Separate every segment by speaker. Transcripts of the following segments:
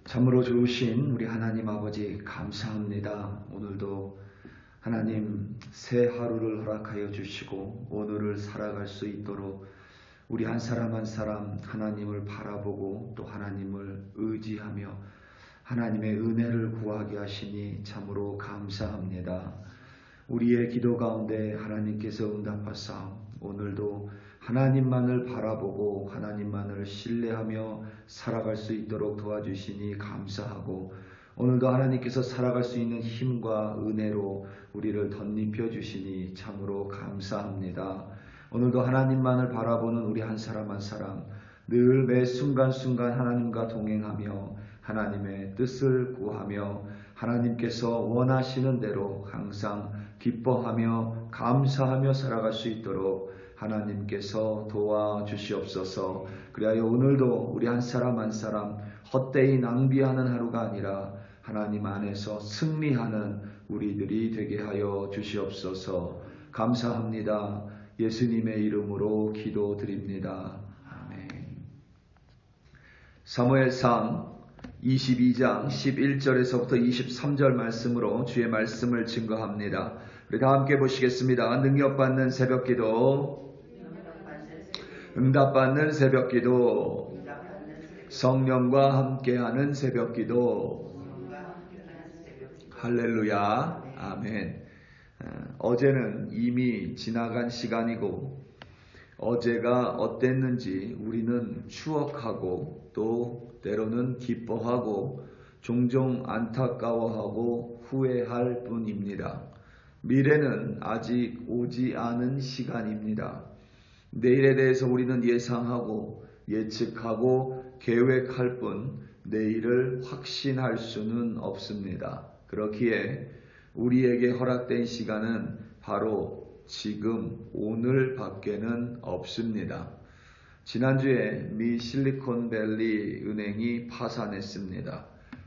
Speaker 1: 참으로 좋으신 우리 하나님 아버지 감사합니다. 오늘도 하나님 새 하루를 허락하여 주시고 오늘을 살아갈 수 있도록 우리 한 사람 한 사람 하나님을 바라보고 또 하나님을 의지하며 하나님의 은혜를 구하게 하시니 참으로 감사합니다. 우리의 기도 가운데 하나님께서 응답하사 오늘도 하나님만을 바라보고 하나님만을 신뢰하며 살아갈 수 있도록 도와주시니 감사하고 오늘도 하나님께서 살아갈 수 있는 힘과 은혜로 우리를 덧입혀 주시니 참으로 감사합니다. 오늘도 하나님만을 바라보는 우리 한 사람 한 사람 늘 매 순간순간 하나님과 동행하며 하나님의 뜻을 구하며 하나님께서 원하시는 대로 항상 기뻐하며 감사하며 살아갈 수 있도록 하나님께서 도와주시옵소서. 그리하여 오늘도 우리 한 사람 한 사람 헛되이 낭비하는 하루가 아니라 하나님 안에서 승리하는 우리들이 되게 하여 주시옵소서. 감사합니다. 예수님의 이름으로 기도드립니다. 아멘. 사무엘상 22장 11절에서부터 23절 말씀으로 주의 말씀을 증거합니다. 우리 다 함께 보시겠습니다. 능력받는 새벽기도, 응답받는 새벽기도, 성령과 함께하는 새벽기도. 할렐루야. 아멘. 어제는 이미 지나간 시간이고 어제가 어땠는지 우리는 추억하고 또 때로는 기뻐하고 종종 안타까워하고 후회할 뿐입니다. 미래는 아직 오지 않은 시간입니다. 내일에 대해서 우리는 예상하고 예측하고 계획할 뿐 내일을 확신할 수는 없습니다. 그렇기에 우리에게 허락된 시간은 바로 지금 오늘 밖에는 없습니다. 지난주에 미 실리콘밸리 은행이 파산했습니다.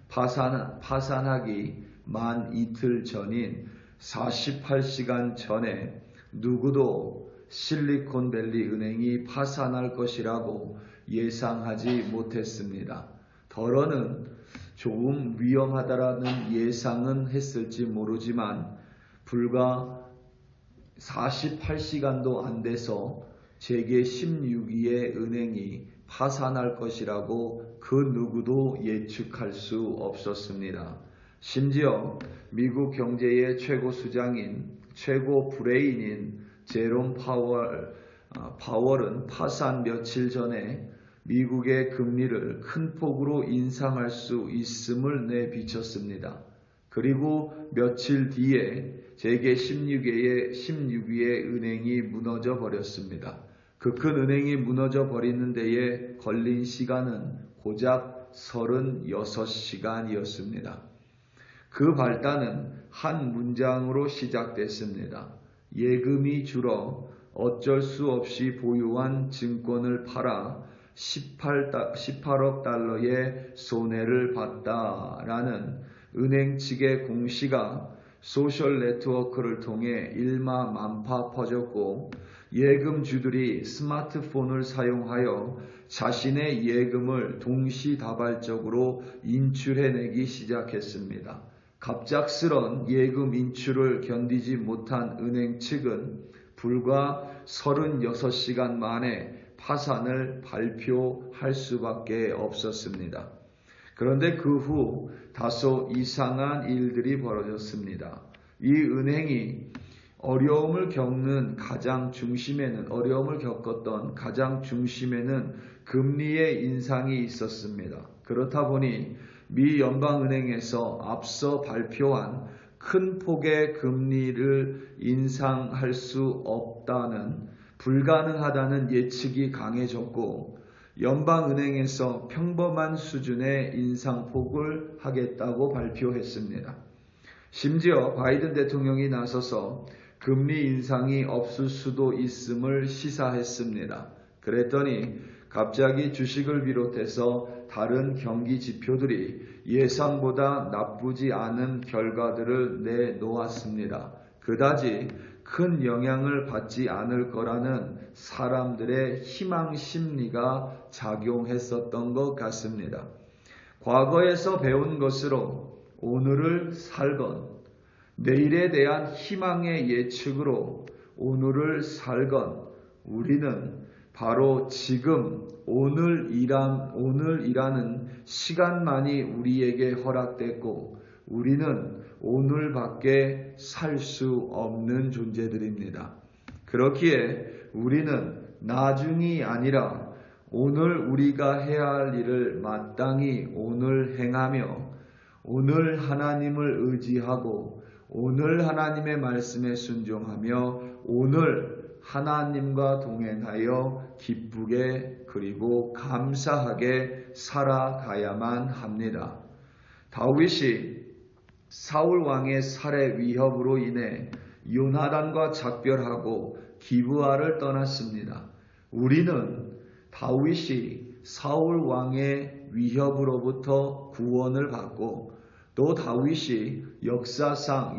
Speaker 1: 파산하기 만 이틀 전인 48시간 전에 누구도 실리콘밸리 은행이 파산할 것이라고 예상하지 못했습니다. 더러는 조금 위험하다라는 예상은 했을지 모르지만 불과 48시간도 안 돼서 세계 16위의 은행이 파산할 것이라고 그 누구도 예측할 수 없었습니다. 심지어 미국 경제의 최고 수장인 최고 브레인인 제롬 파월은 파산 며칠 전에 미국의 금리를 큰 폭으로 인상할 수 있음을 내비쳤습니다. 그리고 며칠 뒤에 세계 16위의 은행이 무너져 버렸습니다. 그 큰 은행이 무너져 버리는 데에 걸린 시간은 고작 36시간이었습니다. 그 발단은 한 문장으로 시작됐습니다. 예금이 줄어 어쩔 수 없이 보유한 증권을 팔아 18억 달러의 손해를 봤다라는 은행 측의 공시가 소셜 네트워크를 통해 일마만파 퍼졌고 예금주들이 스마트폰을 사용하여 자신의 예금을 동시다발적으로 인출해내기 시작했습니다. 갑작스런 예금 인출을 견디지 못한 은행 측은 불과 36시간 만에 파산을 발표할 수밖에 없었습니다. 그런데 그 후 다소 이상한 일들이 벌어졌습니다. 이 은행이 어려움을 겪었던 가장 중심에는 금리의 인상이 있었습니다. 그렇다 보니 미 연방은행에서 앞서 발표한 큰 폭의 금리를 인상할 수 없다는 불가능하다는 예측이 강해졌고 연방은행에서 평범한 수준의 인상폭을 하겠다고 발표했습니다. 심지어 바이든 대통령이 나서서 금리 인상이 없을 수도 있음을 시사했습니다. 그랬더니 갑자기 주식을 비롯해서 다른 경기 지표들이 예상보다 나쁘지 않은 결과들을 내놓았습니다. 그다지 큰 영향을 받지 않을 거라는 사람들의 희망 심리가 작용했었던 것 같습니다. 과거에서 배운 것으로 오늘을 살건, 내일에 대한 희망의 예측으로 오늘을 살건, 우리는 바로 지금 오늘이라는 시간만이 우리에게 허락됐고 우리는 오늘밖에 살 수 없는 존재들입니다. 그렇기에 우리는 나중이 아니라 오늘 우리가 해야 할 일을 마땅히 오늘 행하며 오늘 하나님을 의지하고 오늘 하나님의 말씀에 순종하며 오늘 하나님과 동행하여 기쁘게 그리고 감사하게 살아가야만 합니다. 다윗이 사울 왕의 살해 위협으로 인해 요나단과 작별하고 기브아를 떠났습니다. 우리는 다윗이 사울 왕의 위협으로부터 구원을 받고 또 다윗이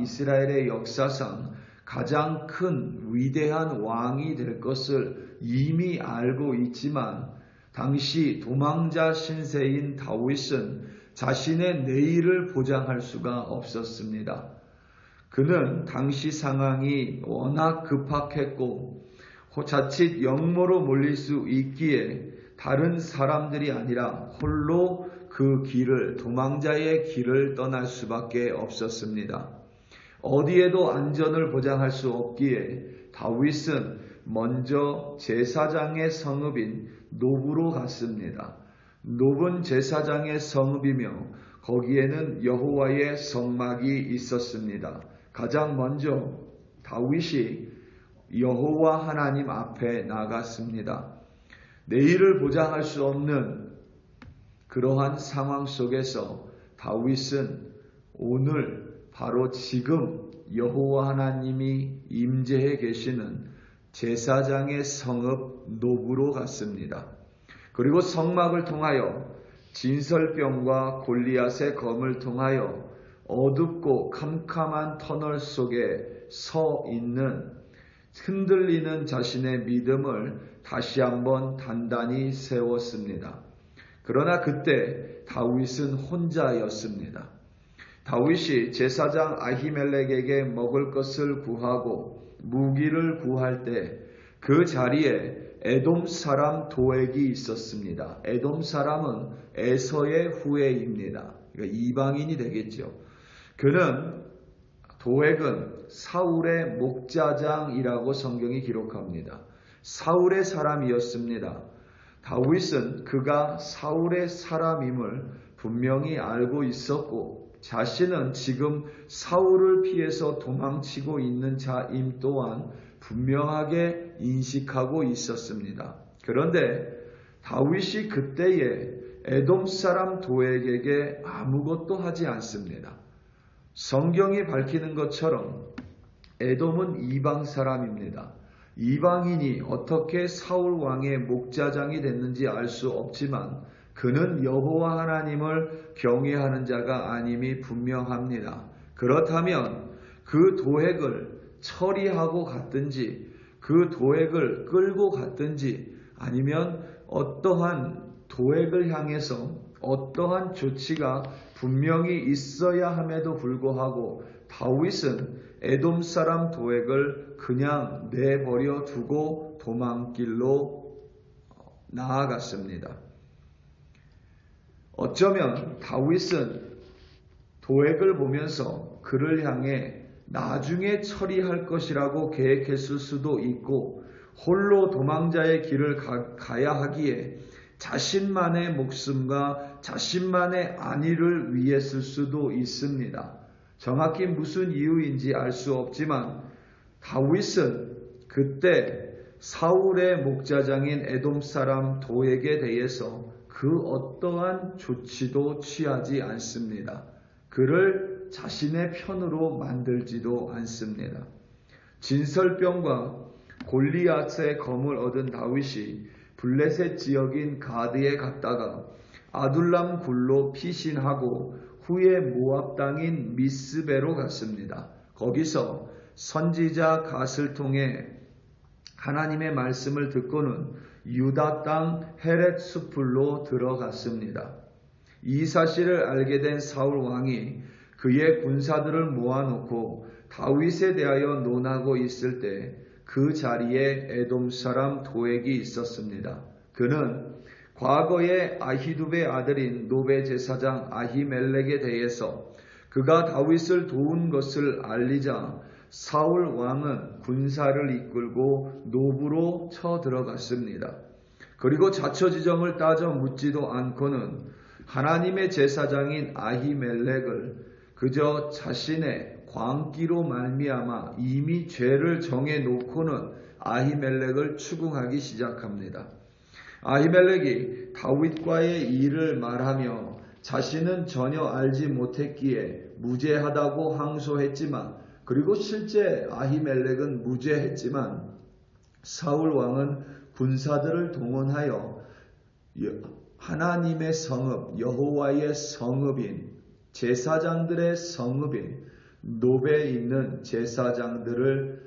Speaker 1: 이스라엘의 역사상 가장 큰 위대한 왕이 될 것을 이미 알고 있지만 당시 도망자 신세인 다윗은 자신의 내일을 보장할 수가 없었습니다. 그는 당시 상황이 워낙 급박했고 자칫 역모로 몰릴 수 있기에 다른 사람들이 아니라 홀로 그 도망자의 길을 떠날 수밖에 없었습니다. 어디에도 안전을 보장할 수 없기에 다윗은 먼저 제사장의 성읍인 노브로 갔습니다. 노브는 제사장의 성읍이며 거기에는 여호와의 성막이 있었습니다. 가장 먼저 다윗이 여호와 하나님 앞에 나갔습니다. 내일을 보장할 수 없는 그러한 상황 속에서 다윗은 오늘 바로 지금 여호와 하나님이 임재해 계시는 제사장의 성읍 노브로 갔습니다. 그리고 성막을 통하여 진설병과 골리앗의 검을 통하여 어둡고 캄캄한 터널 속에 서 있는 흔들리는 자신의 믿음을 다시 한번 단단히 세웠습니다. 그러나 그때 다윗은 혼자였습니다. 다윗이 제사장 아히멜렉에게 먹을 것을 구하고 무기를 구할 때 그 자리에 에돔 사람 도액이 있었습니다. 에돔 사람은 에서의 후예입니다. 그러니까 이방인이 되겠죠. 도액은 사울의 목자장이라고 성경이 기록합니다. 사울의 사람이었습니다. 다윗은 그가 사울의 사람임을 분명히 알고 있었고 자신은 지금 사울을 피해서 도망치고 있는 자임 또한 분명하게 인식하고 있었습니다. 그런데 다윗이 그때에 에돔 사람 도액에게 아무것도 하지 않습니다. 성경이 밝히는 것처럼 에돔은 이방 사람입니다. 이방인이 어떻게 사울 왕의 목자장이 됐는지 알 수 없지만 그는 여호와 하나님을 경외하는 자가 아님이 분명합니다. 그렇다면 그 도액을 처리하고 갔든지 그 도액을 끌고 갔든지 아니면 어떠한 도액을 향해서 어떠한 조치가 분명히 있어야 함에도 불구하고 다윗은 에돔 사람 도액을 그냥 내버려 두고 도망길로 나아갔습니다. 어쩌면 다윗은 도액을 보면서 그를 향해 나중에 처리할 것이라고 계획했을 수도 있고 홀로 도망자의 길을 가야 하기에 자신만의 목숨과 자신만의 안위를 위했을 수도 있습니다. 정확히 무슨 이유인지 알 수 없지만 다윗은 그때 사울의 목자장인 에돔 사람 도액에 대해서 그 어떠한 조치도 취하지 않습니다. 그를 자신의 편으로 만들지도 않습니다. 진설병과 골리앗의 검을 얻은 다윗이 블레셋 지역인 가드에 갔다가 아둘람 굴로 피신하고 후에 모압 땅인 미스베로 갔습니다. 거기서 선지자 갓을 통해 하나님의 말씀을 듣고는 유다 땅 헤렛 수풀로 들어갔습니다. 이 사실을 알게 된 사울 왕이 그의 군사들을 모아놓고 다윗에 대하여 논하고 있을 때 그 자리에 에돔 사람 도액이 있었습니다. 그는 과거에 아히두베의 아들인 노베 제사장 아히멜렉에 대해서 그가 다윗을 도운 것을 알리자 사울 왕은 군사를 이끌고 노부로 쳐들어갔습니다. 그리고 자초지정을 따져 묻지도 않고는 하나님의 제사장인 아히멜렉을 그저 자신의 광기로 말미암아 이미 죄를 정해놓고는 아히멜렉을 추궁하기 시작합니다. 아히멜렉이 다윗과의 일을 말하며 자신은 전혀 알지 못했기에 무죄하다고 항소했지만, 그리고 실제 아히멜렉은 무죄했지만 사울 왕은 군사들을 동원하여 하나님의 성읍, 여호와의 성읍인 제사장들의 성읍인 노베에 있는 제사장들을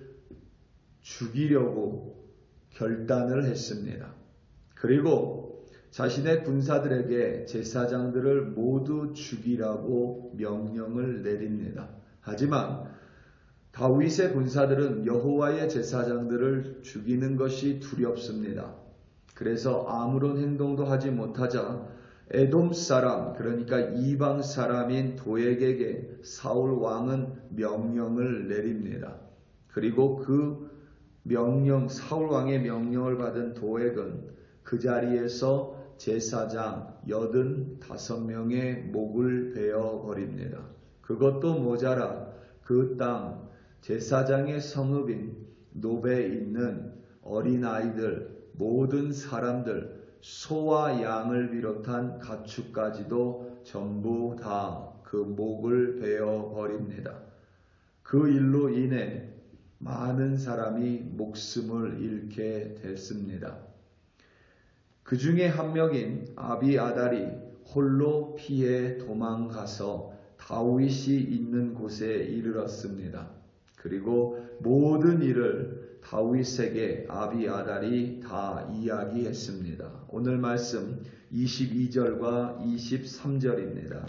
Speaker 1: 죽이려고 결단을 했습니다. 그리고 자신의 군사들에게 제사장들을 모두 죽이라고 명령을 내립니다. 하지만 다윗의 군사들은 여호와의 제사장들을 죽이는 것이 두렵습니다. 그래서 아무런 행동도 하지 못하자 에돔 사람, 그러니까 이방 사람인 도액에게 사울 왕은 명령을 내립니다. 그리고 그 명령, 사울 왕의 명령을 받은 도액은 그 자리에서 제사장 85명의 목을 베어 버립니다. 그것도 모자라 그 땅 제사장의 성읍인 노베에 있는 어린아이들, 모든 사람들, 소와 양을 비롯한 가축까지도 전부 다 그 목을 베어 버립니다. 그 일로 인해 많은 사람이 목숨을 잃게 됐습니다. 그 중에 한 명인 아비아달이 홀로 피해 도망가서 다윗이 있는 곳에 이르렀습니다. 그리고 모든 일을 다윗에게 아비아달이 다 이야기했습니다. 오늘 말씀 22절과 23절입니다.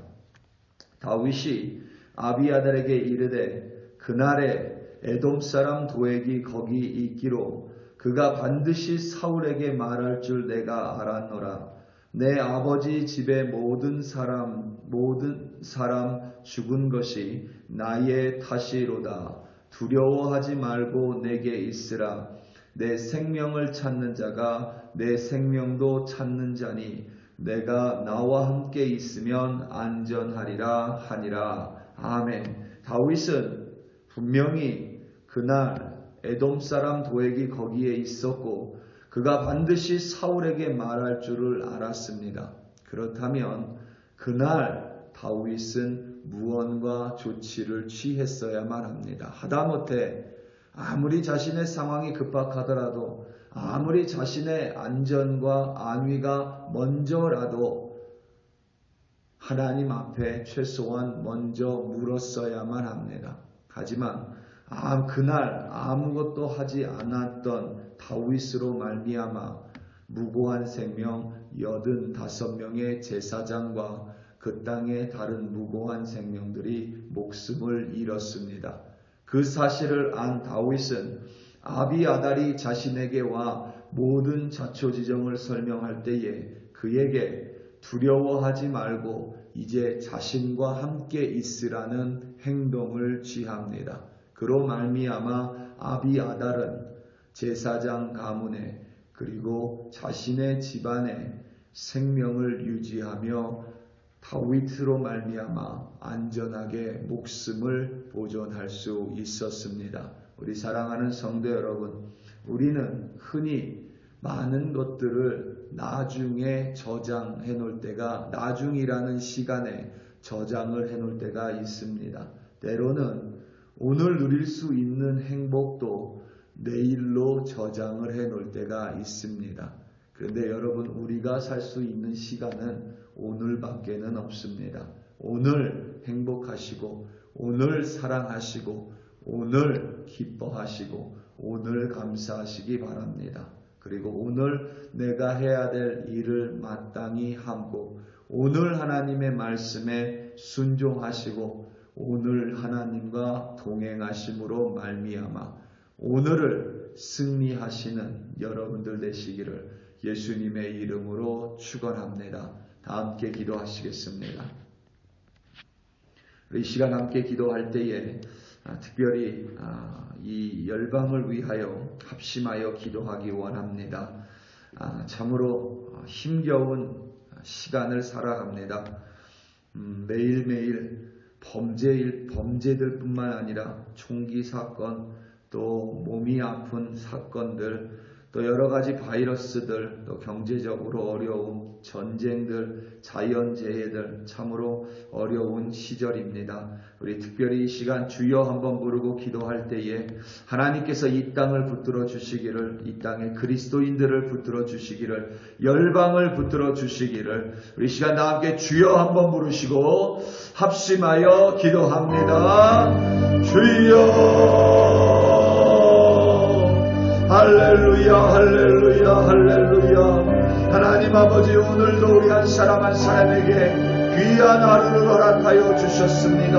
Speaker 1: 다윗이 아비아달에게 이르되 그날에 에돔 사람 도액이 거기 있기로 그가 반드시 사울에게 말할 줄 내가 알았노라. 내 아버지 집의 모든 사람 죽은 것이 나의 탓이로다. 두려워하지 말고 내게 있으라. 내 생명을 찾는 자가 내 생명도 찾는 자니 내가 나와 함께 있으면 안전하리라 하니라. 아멘. 다윗은 분명히 그날 에돔 사람 도액이 거기에 있었고 그가 반드시 사울에게 말할 줄을 알았습니다. 그렇다면 그날 다윗은 무언가 조치를 취했어야만 합니다. 하다못해 아무리 자신의 상황이 급박하더라도, 아무리 자신의 안전과 안위가 먼저라도 하나님 앞에 최소한 먼저 물었어야만 합니다. 하지만 그날 아무것도 하지 않았던 다윗으로 말미암아 무고한 생명 85명의 제사장과 그 땅의 다른 무고한 생명들이 목숨을 잃었습니다. 그 사실을 안 다윗은 아비아달이 자신에게 와 모든 자초지정을 설명할 때에 그에게 두려워하지 말고 이제 자신과 함께 있으라는 행동을 취합니다. 그로 말미암아 아비아달은 제사장 가문에 그리고 자신의 집안에 생명을 유지하며 다윗으로 말미암아 안전하게 목숨을 보존할 수 있었습니다. 우리 사랑하는 성도 여러분, 우리는 흔히 많은 것들을 나중에 저장해 놓을 때가, 나중이라는 시간에 저장을 해 놓을 때가 있습니다. 때로는 오늘 누릴 수 있는 행복도 내일로 저장을 해 놓을 때가 있습니다. 그런데 여러분, 우리가 살 수 있는 시간은 오늘밖에는 없습니다. 오늘 행복하시고, 오늘 사랑하시고, 오늘 기뻐하시고, 오늘 감사하시기 바랍니다. 그리고 오늘 내가 해야 될 일을 마땅히 하고, 오늘 하나님의 말씀에 순종하시고 오늘 하나님과 동행하심으로 말미암아 오늘을 승리하시는 여러분들 되시기를 예수님의 이름으로 축원합니다. 다 함께 기도하시겠습니다. 이 시간 함께 기도할 때에 특별히 이 열방을 위하여 합심하여 기도하기 원합니다. 참으로 힘겨운 시간을 살아갑니다. 매일매일 범죄들뿐만 아니라 총기 사건, 또 몸이 아픈 사건들, 또 여러 가지 바이러스들, 또 경제적으로 어려움, 전쟁들, 자연재해들, 참으로 어려운 시절입니다. 우리 특별히 이 시간 주여 한번 부르고 기도할 때에 하나님께서 이 땅을 붙들어 주시기를, 이 땅의 그리스도인들을 붙들어 주시기를, 열방을 붙들어 주시기를, 우리 시간 다 함께 주여 한번 부르시고 합심하여 기도합니다. 주여, 할렐루야, 할렐루야, 할렐루야. 하나님 아버지, 오늘도 우리 한 사람 한 사람에게 귀한 하루를 허락하여 주셨습니다.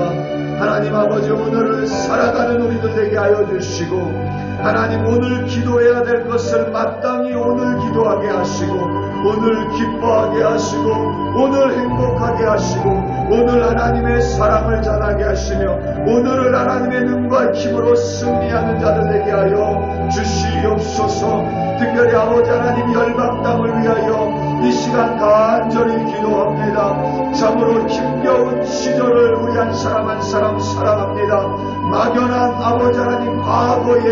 Speaker 1: 하나님 아버지, 오늘을 살아가는 우리들 되게 하여 주시고, 하나님 오늘 기도해야 될 것을 마땅히 오늘 기도하게 하시고, 오늘 기뻐하게 하시고, 오늘 행복하게 하시고, 오늘 하나님의 사랑을 전하게 하시며, 오늘을 하나님의 능과 힘으로 승리하는 자들 되게 하여 주시옵소서. 특별히 아버지 하나님 열방 땅을 위하여 이 시간 간절히 기도합니다. 참으로 힘겨운 시절을 우리 한 사람 한 사람 살아갑니다. 막연한 아버지 하나님 과거의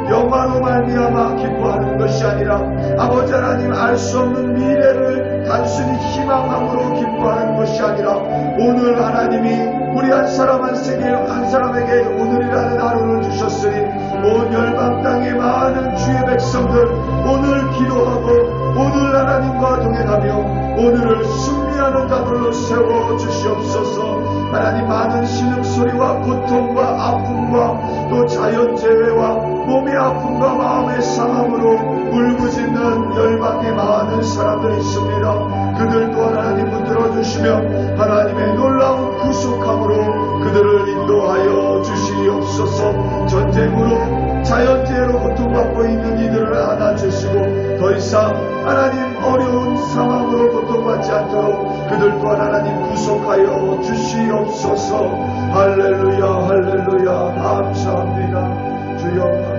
Speaker 1: 영화로 말미암아 기뻐하는 것이 아니라 아버지 하나님 알 수 없는 미래를 단순히 희망함으로 기뻐하는 것이 아니라 오늘 하나님이 우리 한 사람 한 사람에게 오늘이라는 하루를 주셨으니 온 열방 땅의 많은 주의 백성들 오늘 기도하고 오늘 하나님과 동행하며 오늘을 승리하는 자들로 세워 주시옵소서. 하나님 많은 신음소리와 고통과 아픔과 또 자연재해와 몸의 아픔과 마음의 상함으로 울부짖는 열방의 많은 사람들이 있습니다. 그들 또한 하나님 붙들어 주시며 하나님의 놀라운 구속함으로 그들을 인도하여 주시옵소서. 전쟁으로 자연재해로 고통받고 있는 이들을 안아주시고 더 이상 하나님 어려운 상황으로 고통받지 않도록 그들 또한 하나님 구속하여 주시옵소서. 할렐루야, 할렐루야. 감사합니다. 주여.